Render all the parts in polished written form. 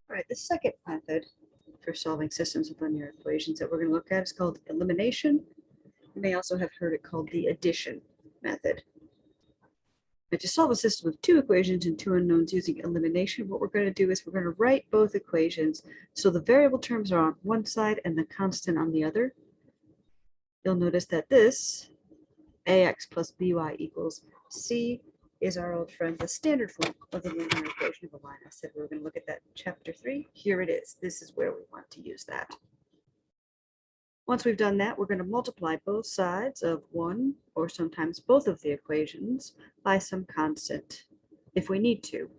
All right, the second method for solving systems of linear equations that we're going to look at is called elimination. You may also have heard it called the addition method. But to solve a system of two equations and two unknowns using elimination, what we're going to do is we're going to write both equations so the variable terms are on one side and the constant on the other. You'll notice that this ax plus by equals c is our old friend, the standard form of the linear equation of a line. I said we were going to look at that in chapter 3. Here it is. This is where we want to use that. Once we've done that, we're going to multiply both sides of one or sometimes both of the equations by some constant if we need to.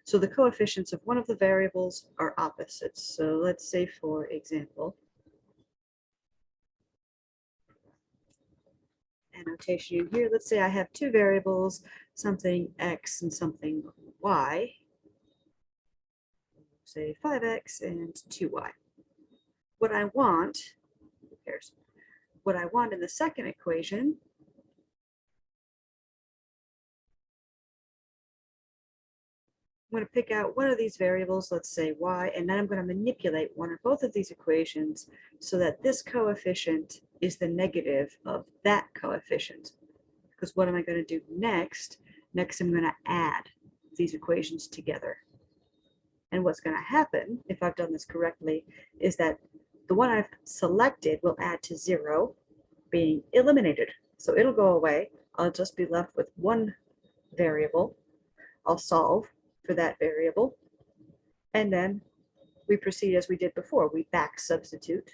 So the coefficients of one of the variables are opposites. So let's say, for example, annotation in here, let's say I have two variables, something x and something y, say 5x and 2y. What I want, who cares? What I want in the second equation I'm going to pick out one of these variables, let's say y, and then I'm going to manipulate one or both of these equations so that this coefficient is the negative of that coefficient. Because what am I going to do next? Next, I'm going to add these equations together. And what's going to happen, if I've done this correctly, is that the one I've selected will add to 0, being eliminated. So it'll go away. I'll just be left with one variable. I'll solve for that variable. And then we proceed as we did before. We back substitute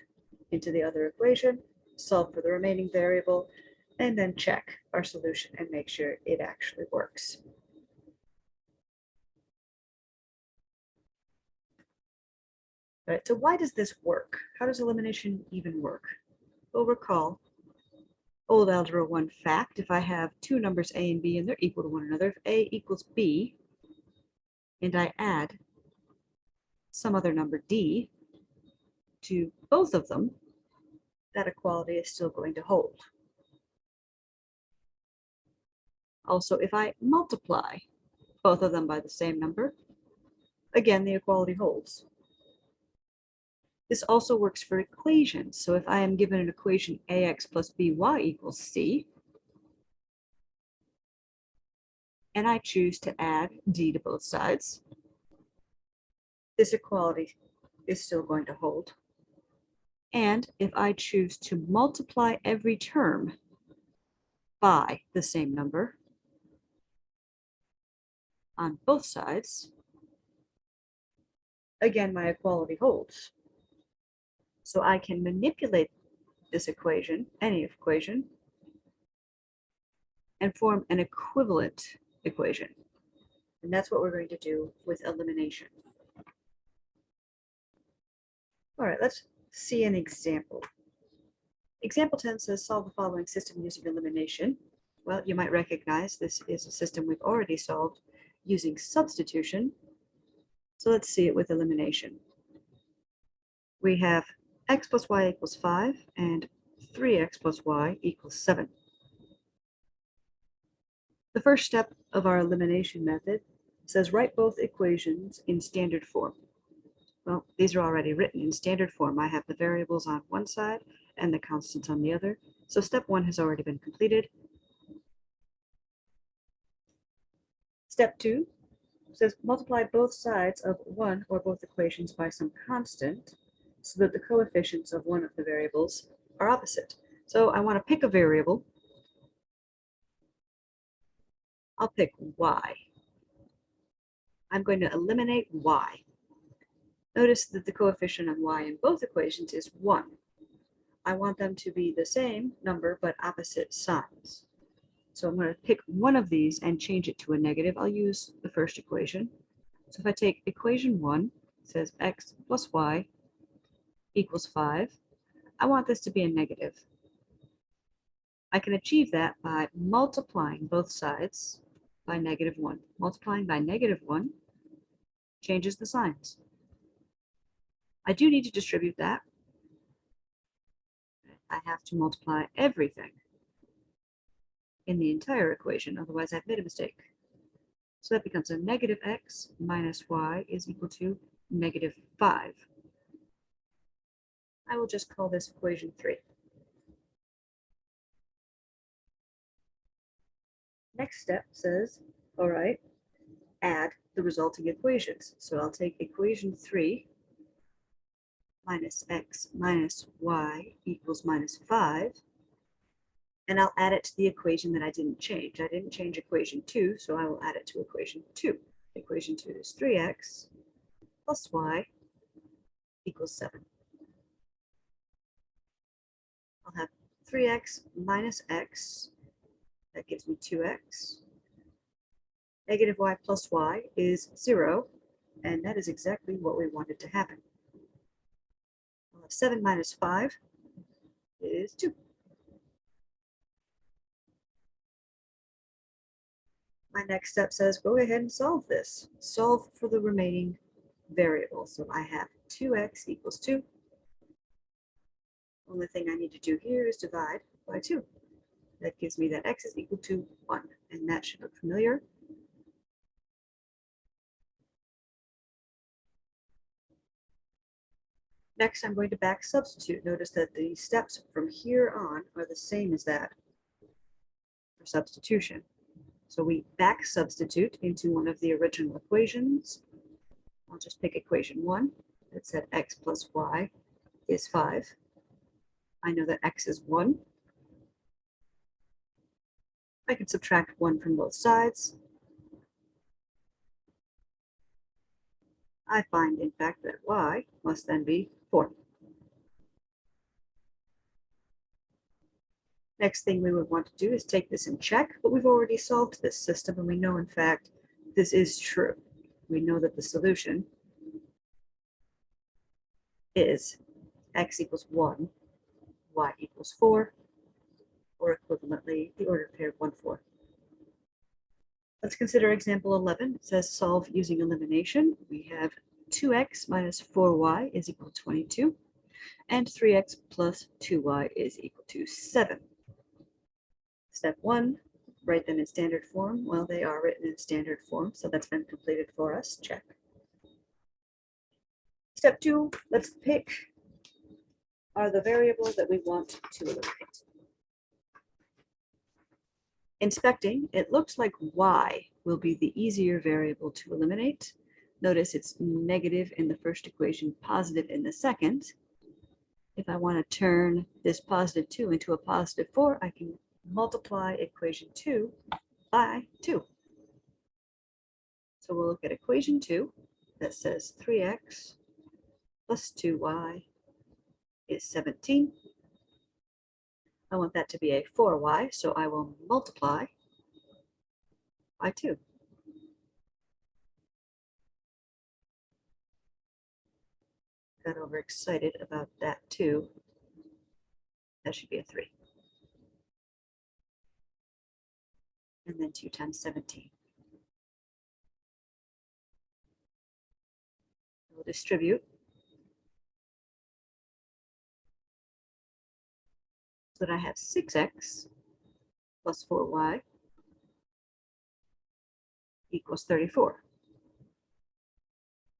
into the other equation, solve for the remaining variable, and then check our solution and make sure it actually works. All right, so why does this work? How does elimination even work? Well, recall old Algebra 1 fact. If I have two numbers a and b and they're equal to one another, if a equals b, and I add some other number d to both of them, that equality is still going to hold. Also, if I multiply both of them by the same number, again, the equality holds. This also works for equations. So if I am given an equation ax plus by equals c, and I choose to add d to both sides, this equality is still going to hold. And if I choose to multiply every term by the same number on both sides, again, my equality holds. So I can manipulate this equation, any equation, and form an equivalent equation. And that's what we're going to do with elimination. All right, let's see an example. Example 10 says solve the following system using elimination. Well, you might recognize this is a system we've already solved using substitution. So let's see it with elimination. We have x plus y equals 5 and 3x plus y equals 7. The first step of our elimination method says write both equations in standard form. Well, these are already written in standard form. I have the variables on one side and the constants on the other. So step 1 has already been completed. Step 2 says multiply both sides of one or both equations by some constant so that the coefficients of one of the variables are opposite. So I want to pick a variable. I'll pick y. I'm going to eliminate y. Notice that the coefficient of y in both equations is 1. I want them to be the same number but opposite signs. So I'm going to pick one of these and change it to a negative. I'll use the first equation. So if I take equation 1, it says x plus y equals 5. I want this to be a negative. I can achieve that by multiplying both sides by -1. Multiplying by -1 changes the signs. I do need to distribute that. I have to multiply everything in the entire equation, otherwise I've made a mistake. So that becomes a -x minus y is equal to -5. I will just call this equation 3. Next step says, all right, add the resulting equations. So I'll take equation 3 minus x minus y equals -5, and I'll add it to the equation that I didn't change. I didn't change equation 2, so I will add it to equation 2. Equation 2 is 3x plus y equals 7. I'll have 3x minus x, that gives me 2x. Negative y plus y is 0, and that is exactly what we wanted to happen. I'll have 7 minus 5 is 2. My next step says go ahead and solve this. Solve for the remaining variables. So I have 2x equals 2. Only thing I need to do here is divide by 2. That gives me that x is equal to 1, and that should look familiar. Next, I'm going to back substitute. Notice that the steps from here on are the same as that for substitution. So we back substitute into one of the original equations. I'll just pick equation 1 that said x plus y is 5. I know that x is 1. I can subtract 1 from both sides. I find, in fact, that y must then be 4. Next thing we would want to do is take this and check, but we've already solved this system, and we know, in fact, this is true. We know that the solution is x equals 1, y equals 4, or equivalently, the ordered pair of 1, 4. Let's consider example 11. It says solve using elimination. We have 2x minus 4y is equal to 22, and 3x plus 2y is equal to 7. Step 1, write them in standard form. Well, they are written in standard form, so that's been completed for us. Check. Step 2, let's pick are the variables that we want to eliminate. Inspecting, it looks like y will be the easier variable to eliminate. Notice it's negative in the first equation, positive in the second. If I want to turn this positive 2 into a positive 4, I can multiply equation 2 by 2. So we'll look at equation 2 that says 3x plus 2y is 17. I want that to be a 4y, so I will multiply by 2. Got overexcited about that 2. That should be a 3. And then 2 times 17. We'll distribute. So that I have 6x plus 4y equals 34.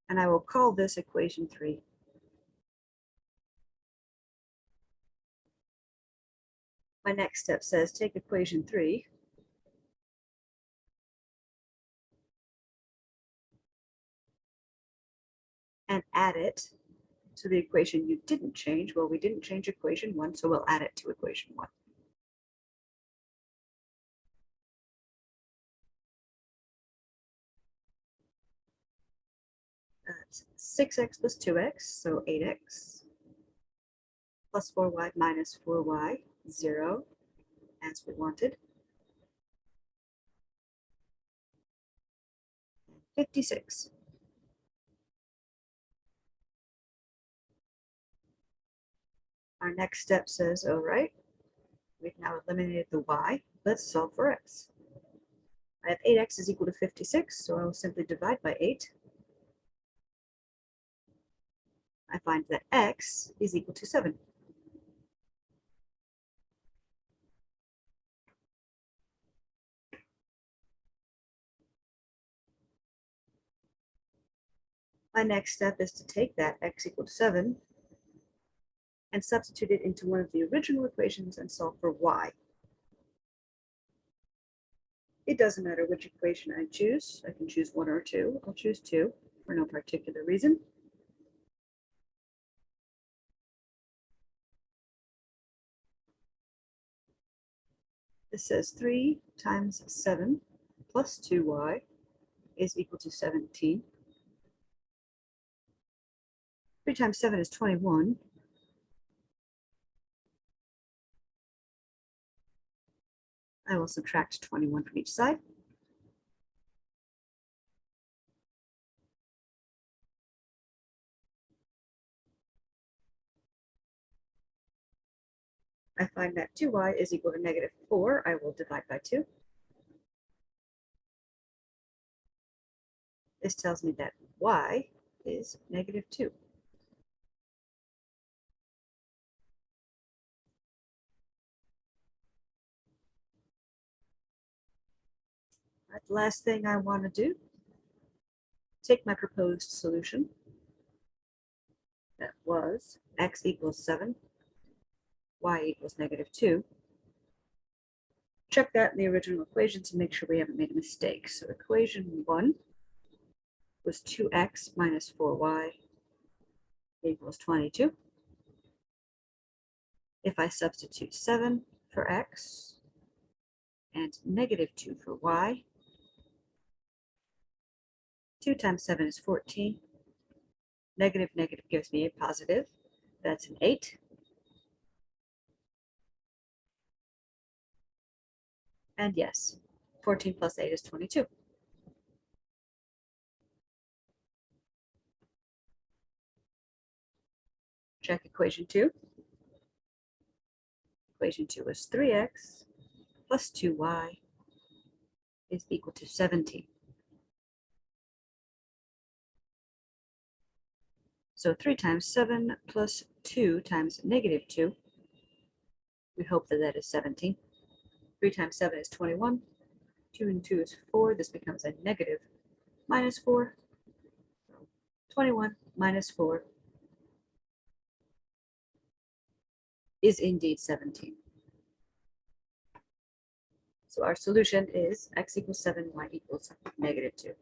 And I will call this equation 3. My next step says take equation 3 and add it to the equation you didn't change. Well, we didn't change equation 1, so we'll add it to equation 1. That's 6x plus 2x, so 8x, plus 4y minus 4y, 0, as we wanted. 56. Our next step says, all right, we've now eliminated the y. Let's solve for x. I have 8x is equal to 56, so I will simply divide by 8. I find that x is equal to 7. My next step is to take that x equal to 7 and substitute it into one of the original equations and solve for y. It doesn't matter which equation I choose. I can choose 1 or 2. I'll choose 2 for no particular reason. This says 3 times 7 plus 2y is equal to 17. 3 times 7 is 21. I will subtract 21 from each side. I find that 2y is equal to negative 4. I will divide by 2. This tells me that y is negative 2. The last thing I want to do, take my proposed solution. That was x equals 7, y equals negative 2. Check that in the original equation to make sure we haven't made a mistake. So equation 1 was 2x minus 4y equals 22. If I substitute 7 for x and negative 2 for y, 2 times 7 is 14. Negative negative gives me a positive. That's an 8. And yes, 14 plus 8 is 22. Check equation 2. Equation 2 is 3x plus 2y is equal to 17. So 3 times 7 plus 2 times negative 2. We hope that that is 17. 3 times 7 is 21. 2 and 2 is 4. This becomes a negative minus 4. 21 minus 4 is indeed 17. So our solution is x equals 7, y equals negative 2.